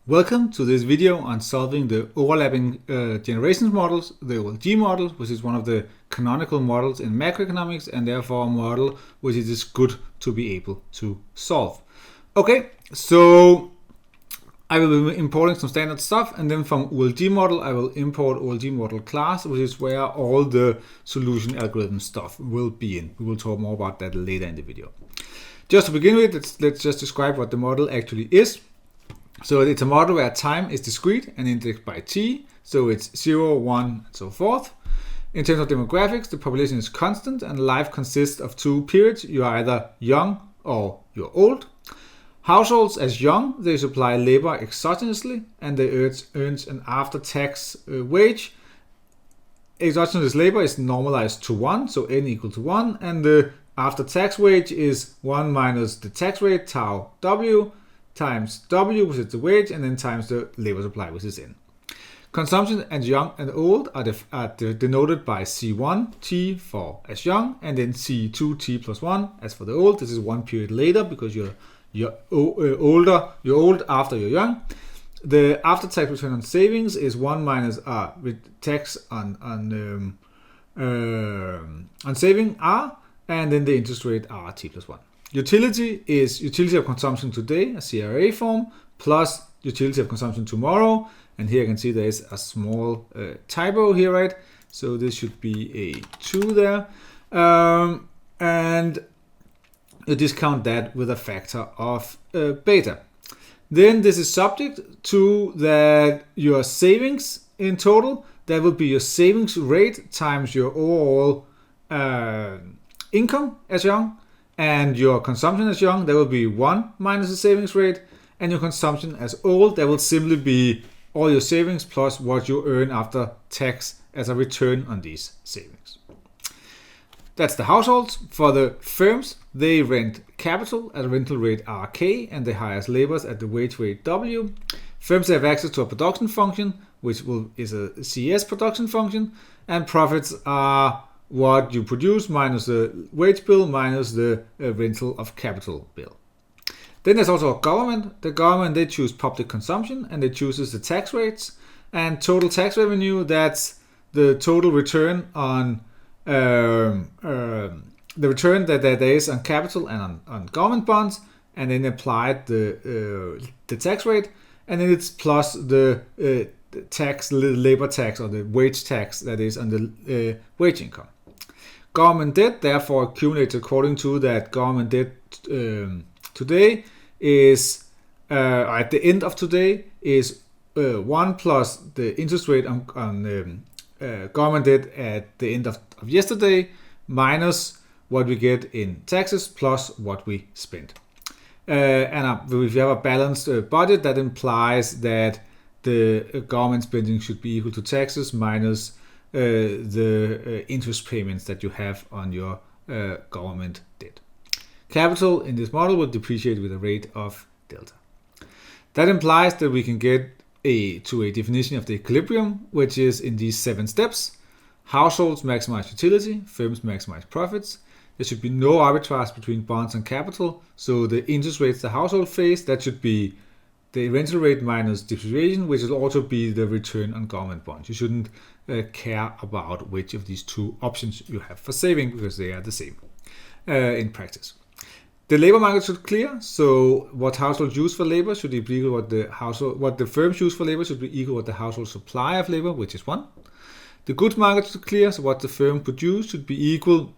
Welcome to this video on solving the overlapping generations models, the OLG model, which is one of the canonical models in macroeconomics and therefore a model which it is good to be able to solve. Okay, so I will be importing some standard stuff, and then from OLG model I will import OLG model class, which is where all the solution algorithm stuff will be in. We will talk more about that later in the video. Just to begin with, let's just describe what the model actually is. So it's a model where time is discrete and indexed by t, so it's 0, 1, and so forth. In terms of demographics, the population is constant and life consists of two periods. You are either young or you're old. Households as young, they supply labor exogenously and they earn an after-tax wage. Exogenous labor is normalized to 1, so n equal to 1, and the after-tax wage is 1 minus the tax rate, tau w, times W, which is the wage, and then times the labor supply, which is N. Consumption as young and old are denoted by C1T for as young, and then C2T plus 1 as for the old. This is one period later because you're old after you're young. The after-tax return on savings is 1 minus R with tax on saving R, and then the interest rate R T plus 1. Utility is utility of consumption today, a CRA form, plus utility of consumption tomorrow. And here you can see there is a small typo here, right? So this should be a 2 there. And you discount that with a factor of beta. Then this is subject to that your savings in total, that will be your savings rate times your overall income as young. And your consumption as young, that will be 1 minus the savings rate. And your consumption as old, that will simply be all your savings plus what you earn after tax as a return on these savings. That's the households. For the firms, they rent capital at a rental rate RK and they hire laborers at the wage rate W. Firms have access to a production function, which is a CS production function, and profits are what you produce minus the wage bill minus the rental of capital bill. Then there's also a government. The government, they choose public consumption and they chooses the tax rates, and total tax revenue, that's the total return on the return that there is on capital and on government bonds, and then applied the tax rate, and then it's plus the tax, labor tax or the wage tax that is on the wage income. Government debt therefore accumulates according to that government debt today is, at the end of today, is 1 plus the interest rate on government debt at the end of yesterday minus what we get in taxes plus what we spent. And if you have a balanced budget, that implies that the government spending should be equal to taxes minus the interest payments that you have on your government debt. Capital in this model will depreciate with a rate of delta. That implies that we can get to a definition of the equilibrium, which is in these 7 steps. Households maximize utility, firms maximize profits. There should be no arbitrage between bonds and capital, so the interest rates the household face, that should be the rental rate minus depreciation, which will also be the return on government bonds. You shouldn't care about which of these two options you have for saving because they are the same in practice. The labor market should clear, so what households use for labor should be equal what the firms use for labor should be equal what the household supply of labor, which is 1. The goods market should clear, so what the firm produce should be equal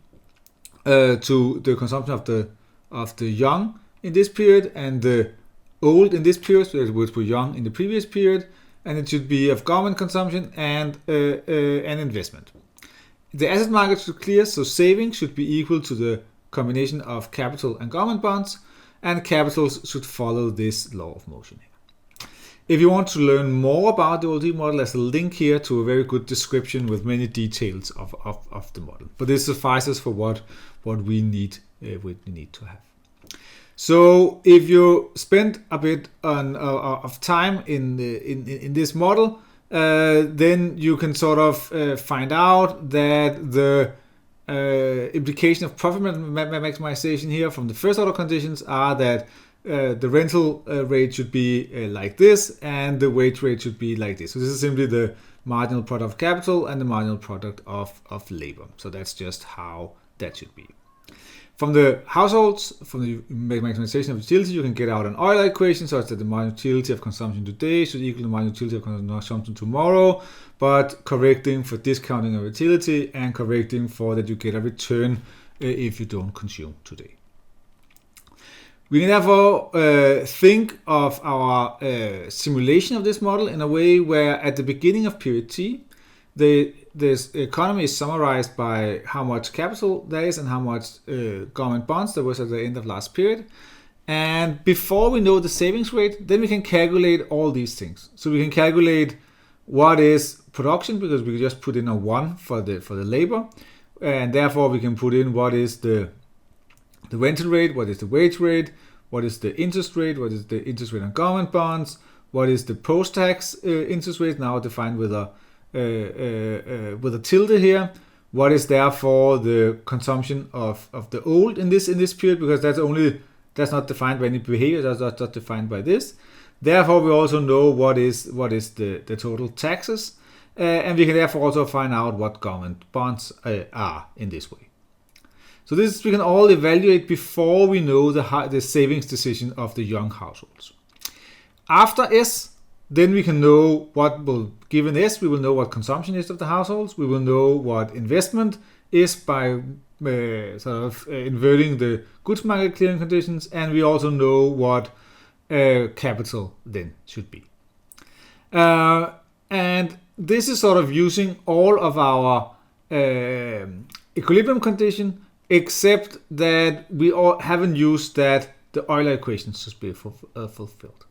to the consumption of the young in this period and the old in this period, so which were young in the previous period, and it should be of government consumption and an investment. The asset market should clear, so savings should be equal to the combination of capital and government bonds, and capitals should follow this law of motion here. If you want to learn more about the OLG model, there's a link here to a very good description with many details of the model. But this suffices for what we need to have. So if you spend a bit of time in this model, then you can sort of find out that the implication of profit maximization here from the first order conditions are that the rental rate should be like this, and the wage rate should be like this. So this is simply the marginal product of capital and the marginal product of labor. So that's just how that should be. From the households, from the maximization of utility, you can get out an Euler equation such that the marginal utility of consumption today should equal the marginal utility of consumption tomorrow, but correcting for discounting of utility and correcting for that you get a return if you don't consume today. We can therefore think of our simulation of this model in a way where at the beginning of period T, this economy is summarized by how much capital there is and how much government bonds there was at the end of last period. And before we know the savings rate, then we can calculate all these things. So we can calculate what is production, because we just put in a 1 for the labor, and therefore we can put in what is the rental rate, what is the wage rate, what is the interest rate, what is the interest rate on government bonds, what is the post-tax interest rate, now defined with a tilde here. What is therefore the consumption of the old in this period, because that's not defined by any behavior, that's not defined by this. Therefore, we also know what is the total taxes, and we can therefore also find out what government bonds are in this way. So this we can all evaluate before we know the savings decision of the young households. After S, then we can know what will, given S, we will know what consumption is of the households. We will know what investment is by inverting the goods market clearing conditions, and we also know what capital then should be. And this is sort of using all of our equilibrium condition, except that we haven't used that the Euler equations should be fulfilled.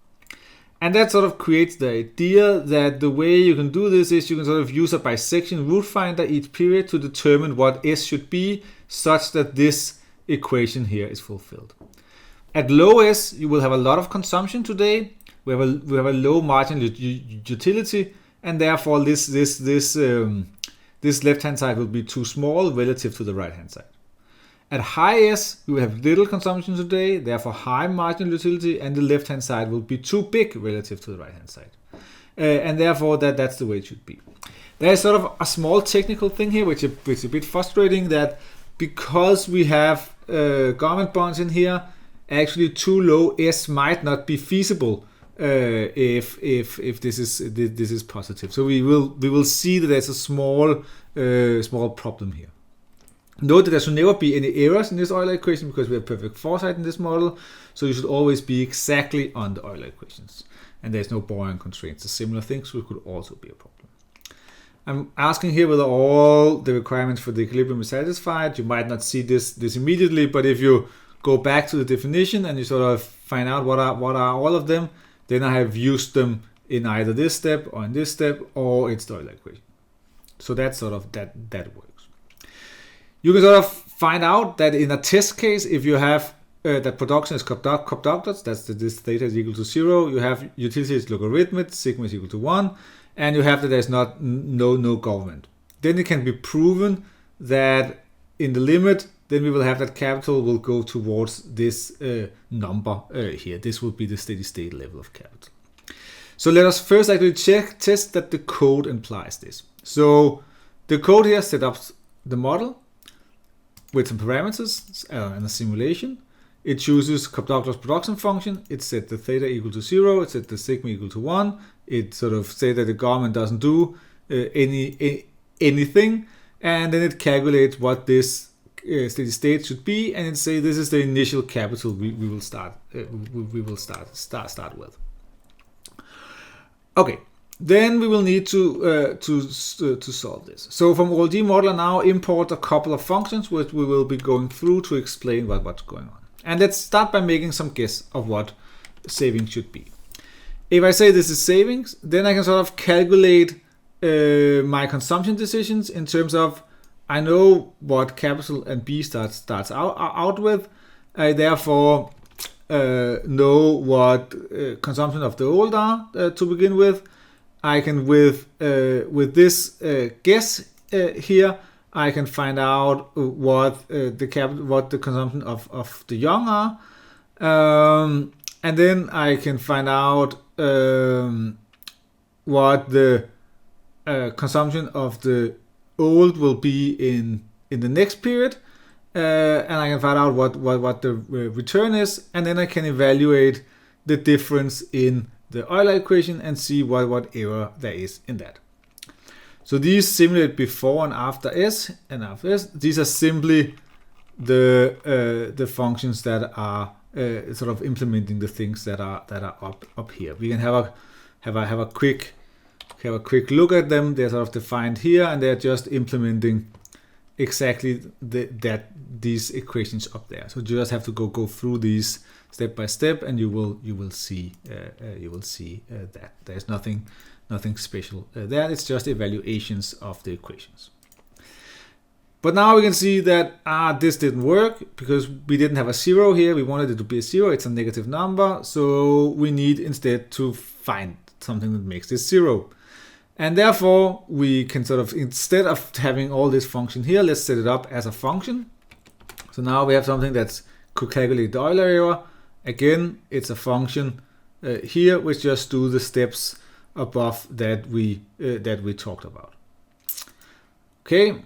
And that sort of creates the idea that the way you can do this is you can sort of use a bisection root finder each period to determine what S should be, such that this equation here is fulfilled. At low S, you will have a lot of consumption today. We have a low marginal utility, and therefore this left-hand side will be too small relative to the right-hand side. At high S, we will have little consumption today, therefore high marginal utility, and the left-hand side will be too big relative to the right-hand side. And therefore that's the way it should be. There is sort of a small technical thing here, which is a bit frustrating, that because we have government bonds in here, actually too low S might not be feasible if this is positive. So we will see that there's a small problem here. Note that there should never be any errors in this Euler equation because we have perfect foresight in this model, so you should always be exactly on the Euler equations. And there's no Born constraints. The similar things could also be a problem. I'm asking here whether all the requirements for the equilibrium is satisfied. You might not see this immediately, but if you go back to the definition and you sort of find out what are all of them, then I have used them in either this step or in this step, or it's the Euler equation. So that's sort of that works. You can sort of find out that in a test case, if you have that production is Cobb-Douglas, that's this theta is equal to 0, you have utility is logarithmic, sigma is equal to 1, and you have that there's no government. Then it can be proven that in the limit, then we will have that capital will go towards this number here. This will be the steady state level of capital. So let us first actually test that the code implies this. So the code here set up the model with some parameters and a simulation. It chooses Cobb-Douglas production function. It set the theta equal to 0. It set the sigma equal to 1. It sort of said that the government doesn't do anything, and then it calculates what this steady state should be, and it say this is the initial capital we will start with. Okay. Then we will need to solve this. So from OLD Modeler now import a couple of functions which we will be going through to explain what's going on. And let's start by making some guess of what savings should be. If I say this is savings, then I can sort of calculate my consumption decisions in terms of I know what capital and B starts out with. I therefore know what consumption of the old are to begin with. I can with this guess here, I can find out what the consumption of the young are, and then I can find out what the consumption of the old will be in the next period, and I can find out what the return is, and then I can evaluate the difference in the Euler equation and see what error there is in that. So these simulate before and after S and after S. These are simply the functions that are sort of implementing the things that are up here. We can have a quick look at them. They're sort of defined here, and they're just implementing exactly these equations up there. So you just have to go through these step by step, and you will see that there's nothing special there. It's just evaluations of the equations. But now we can see that this didn't work because we didn't have a 0 here. We wanted it to be a 0. It's a negative number, so we need instead to find something that makes this 0. And therefore we can sort of, instead of having all this function here, let's set it up as a function. So now we have something that's could calculate the Euler error. Again, it's a function here which just do the steps above that we talked about. Okay.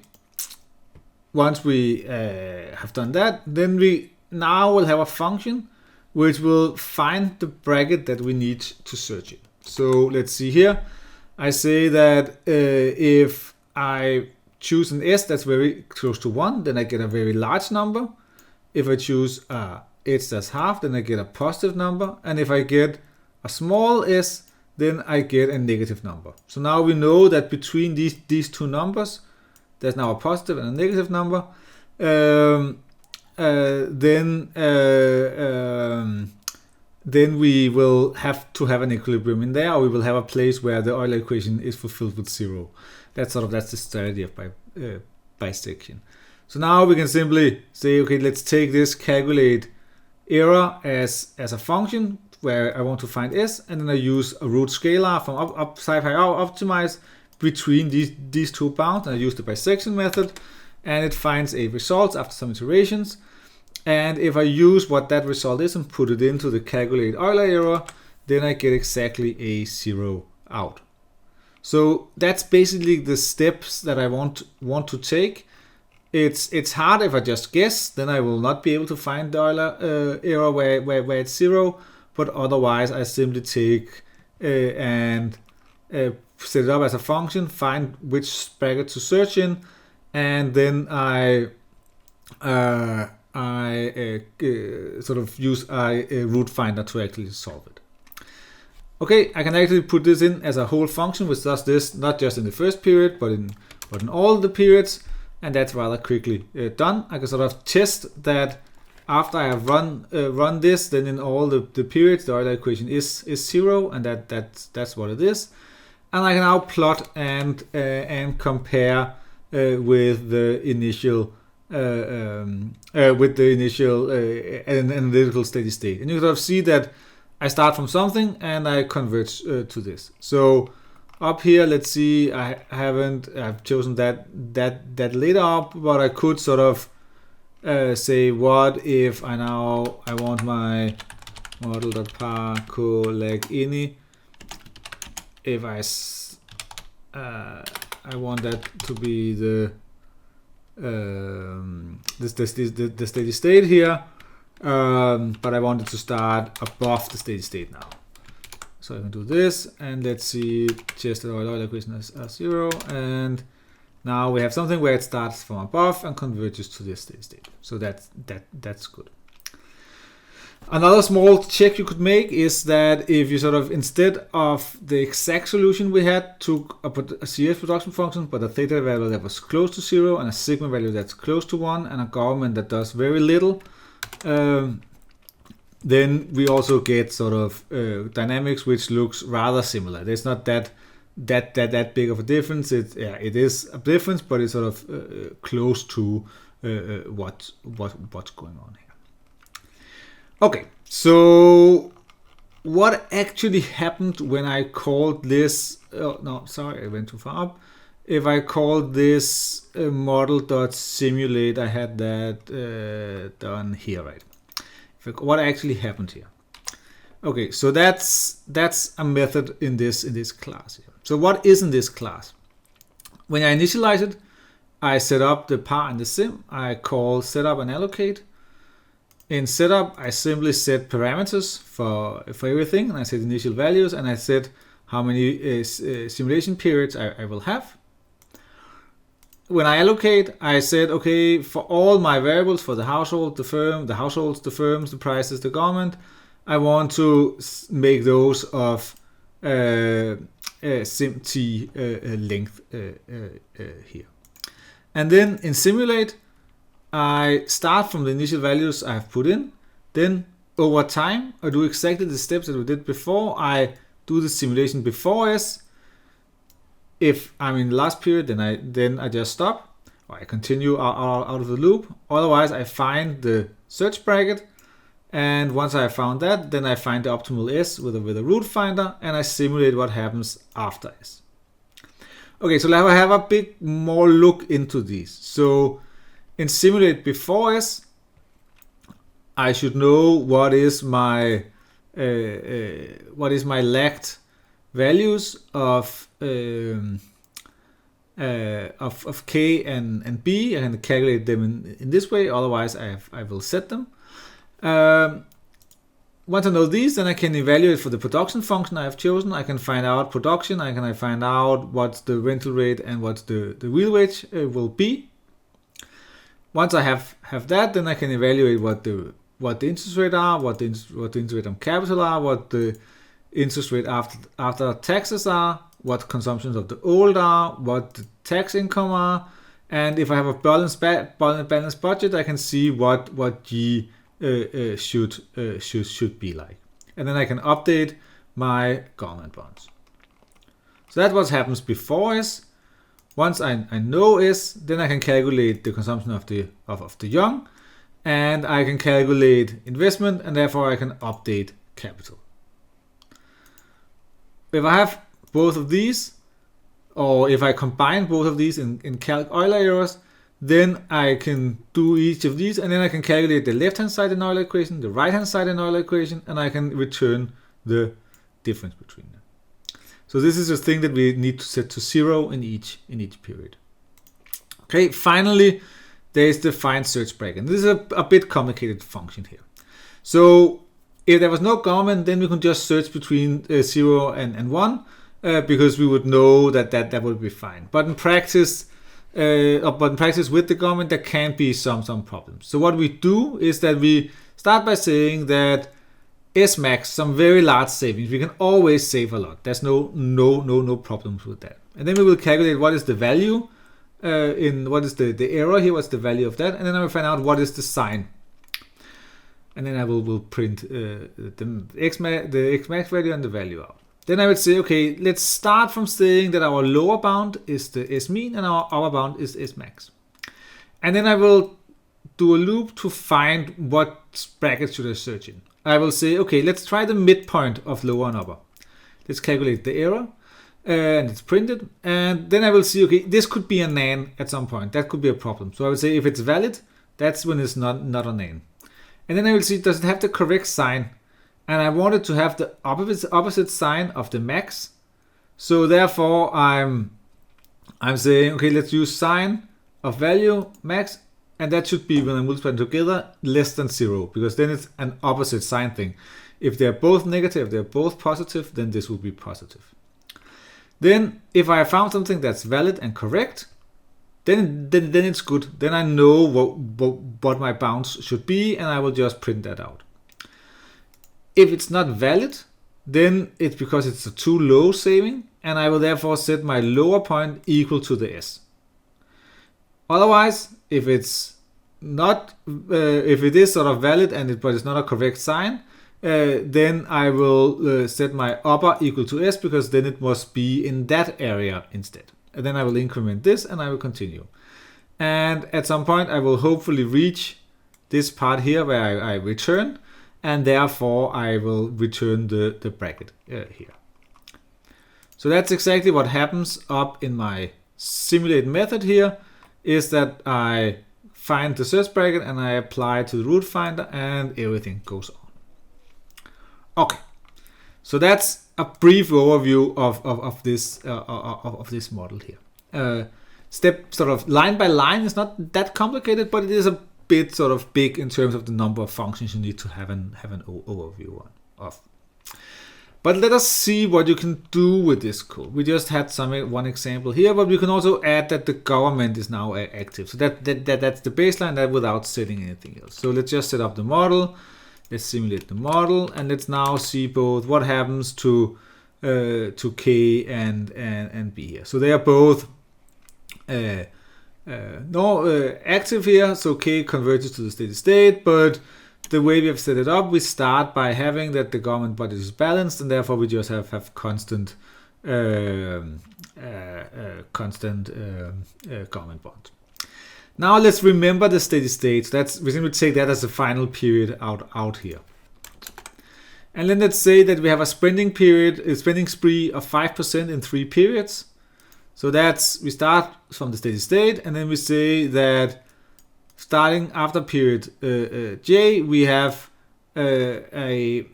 Once we have done that, then we now will have a function which will find the bracket that we need to search it. So let's see here. I say that if I choose an S that's very close to 1, then I get a very large number. If I choose h that's half, then I get a positive number. And if I get a small s, then I get a negative number. So now we know that between these two numbers, there's now a positive and a negative number. Then we will have to have an equilibrium in there, or we will have a place where the Euler equation is fulfilled with 0. That's the strategy of bisection. So now we can simply say, okay, let's take this calculate error as a function where I want to find s, and then I use a root scalar from SciPy optimize between these two bounds, and I use the bisection method, and it finds a result after some iterations. And if I use what that result is and put it into the calculate Euler error, then I get exactly a 0 out. So that's basically the steps that I want to take. It's hard if I just guess, then I will not be able to find the Euler error where it's 0. But otherwise, I simply take and set it up as a function, find which bracket to search in, and then I sort of use a root finder to actually solve it. Okay, I can actually put this in as a whole function which does this not just in the first period, but in all the periods, and that's rather quickly done. I can sort of test that after I have run this, then in all the periods the Euler equation is 0, and that's what it is. And I can now plot and compare with the initial analytical steady state, and you sort of see that I start from something and I converge to this. So up here, let's see, I've chosen that later up, but I could sort of say, what if I want my model.par_leg_ini, if I want that to be the steady state here, but I want it to start above the steady state now. So I can do this, and let's see, just the Euler equation as 0, and now we have something where it starts from above and converges to this steady state. So that's good. Another small check you could make is that if you sort of, instead of the exact solution we had, took a CS production function, but a theta value that was close to 0, and a sigma value that's close to 1, and a government that does very little, then we also get sort of dynamics which looks rather similar. There's not that big of a difference. It is a difference, but it's sort of close to what's going on here. Okay, so what actually happened when I called this? Oh, no, sorry, I went too far up. If I called this model.simulate, I had that done here, right? What actually happened here? Okay, so that's a method in this class here. So what is in this class? When I initialize it, I set up the par and the sim. I call setup and allocate. In setup, I simply set parameters for everything, and I set initial values, and I set how many simulation periods I will have. When I allocate, I said, okay, for all my variables, for the household, the firm, the households, the firms, the prices, the government, I want to make those of SimT length here. And then in simulate, I start from the initial values I have put in. Then over time, I do exactly the steps that we did before. I do the simulation before S. If I'm in the last period, then I just stop, or I continue out of the loop. Otherwise, I find the search bracket, and once I found that, then I find the optimal S with a root finder, and I simulate what happens after S. Okay, so now I have a bit more look into these. So in simulate before S, I should know what is my lagged values of K and B. I can calculate them in this way. Otherwise, I will set them. Once I know these, then I can evaluate for the production function I have chosen. I can find out production. I can find out what the rental rate and what the real wage will be. Once I have that, then I can evaluate what the interest rate are, what the interest rate on capital are, what the interest rate after taxes are, what consumptions of the old are, what the tax income are, and if I have a balanced budget, I can see what G should be like, and then I can update my government bonds. So that's what happens before S. Once I know S, then I can calculate the consumption of the young, and I can calculate investment, and therefore I can update capital. If I have both of these, or if I combine both of these in Calc Euler errors, then I can do each of these, and then I can calculate the left-hand side in Euler equation, the right-hand side in Euler equation, and I can return the difference between them. So this is a thing that we need to set to 0 in each period. Okay, finally, there is the find search bracket. This is a bit complicated function here. So if there was no government, then we can just search between 0 and 1 because we would know that would be fine. But in practice, with the government, there can be some problems. So what we do is that we start by saying that S-max, some very large savings, we can always save a lot. There's no problems with that. And then we will calculate what is the value what is the error here, what's the value of that, and then I will find out what is the sign. And then I will print the X-max value and the value out. Then I would say, okay, let's start from saying that our lower bound is the S-mean and our upper bound is S-max. And then I will do a loop to find what bracket should I search in. I will say, okay, let's try the midpoint of lower and upper. Let's calculate the error, and it's printed. And then I will see, okay, this could be a nan at some point. That could be a problem. So I would say if it's valid, that's when it's not a nan. And then I will see, does it have the correct sign? And I want it to have the opposite sign of the max. So therefore, I'm saying, okay, let's use sign of value max. And that should be, when I multiply them together, less than 0, because then it's an opposite sign thing. If they're both negative, if they're both positive, then this will be positive. Then, if I found something that's valid and correct, then it's good. Then I know what my bounds should be, and I will just print that out. If it's not valid, then it's because it's a too low saving, and I will therefore set my lower point equal to the S. Otherwise, if it's not, if it is sort of valid but it's not a correct sign, then I will set my upper equal to S, because then it must be in that area instead. And then I will increment this and I will continue. And at some point I will hopefully reach this part here where I return, and therefore I will return the bracket here. So that's exactly what happens up in my simulate method here, is that I find the search bracket and I apply to the root finder and everything goes on. Okay, So that's a brief overview of this model here. Step sort of line by line is not that complicated, but it is a bit sort of big in terms of the number of functions you need to have an overview of. But let us see what you can do with this code. We just had one example here, but we can also add that the government is now active. So that's the baseline, that without setting anything else. So let's just set up the model. Let's simulate the model, and let's now see both what happens to K and B here. So they are both active here. So K converges to the steady state, but the way we have set it up, we start by having that the government budget is balanced, and therefore we just have constant government bond. Now let's remember the steady state. We simply take that as the final period out here. And then let's say that we have a spending spree of 5% in 3 periods. So we start from the steady state, and then we say that starting after period J, we have which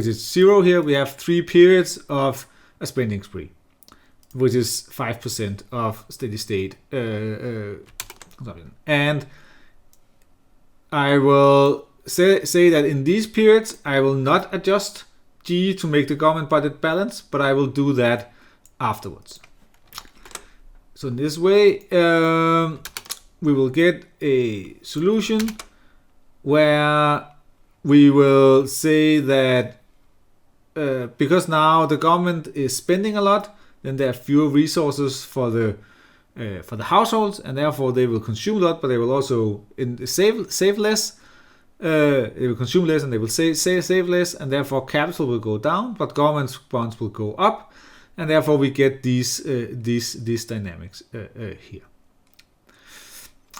is 0 here, we have 3 periods of a spending spree, which is 5% of steady state consumption. And I will say that in these periods, I will not adjust G to make the government budget balance, but I will do that afterwards. So in this way, we will get a solution where we will say that because now the government is spending a lot, then there are fewer resources for the households, and therefore they will consume a lot, but they will also save less. They will consume less and they will save less, and therefore capital will go down, but government bonds will go up, and therefore we get these dynamics here.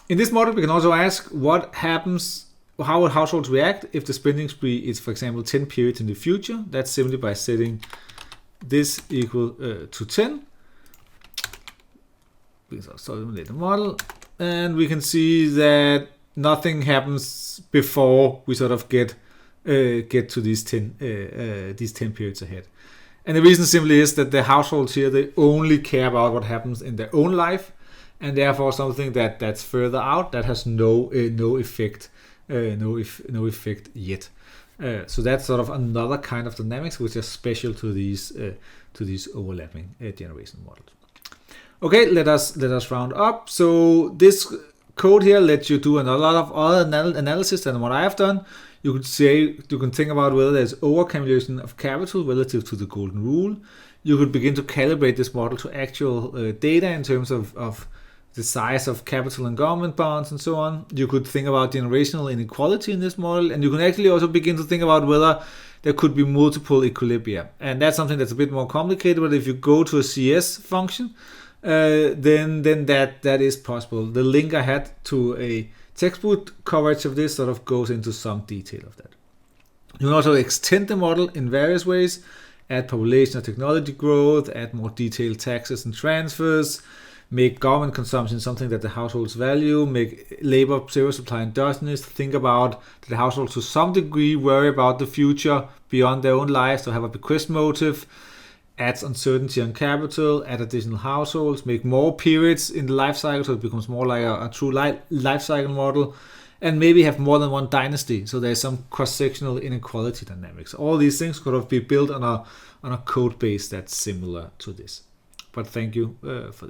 In this model, we can also ask what happens, how would households react if the spending spree is, for example, 10 periods in the future. That's simply by setting this equal to 10. We can simulate the model, and we can see that nothing happens before we sort of get to these 10 periods ahead. And the reason simply is that the households here, they only care about what happens in their own life, and therefore something that's further out that has no effect yet. So that's sort of another kind of dynamics which are special to these overlapping generation models. Okay, let us round up. So this code here lets you do a lot of other analysis than what I have done. You can think about whether there's overcalculation of capital relative to the golden rule. You could begin to calibrate this model to actual data in terms of the size of capital and government bonds and so on. You could think about generational inequality in this model, and you can actually also begin to think about whether there could be multiple equilibria. And that's something that's a bit more complicated, but if you go to a CS function, then that is possible. The link I had to a textbook coverage of this sort of goes into some detail of that. You can also extend the model in various ways, add population or technology growth, add more detailed taxes and transfers, make government consumption something that the households value, make labor zero supply endogenous, think about the households to some degree worry about the future beyond their own lives, to have a bequest motive, adds uncertainty on capital, add additional households, make more periods in the life cycle so it becomes more like a true life cycle model, and maybe have more than one dynasty, so there's some cross-sectional inequality dynamics. All these things could have been built on a code base that's similar to this. But thank you for this.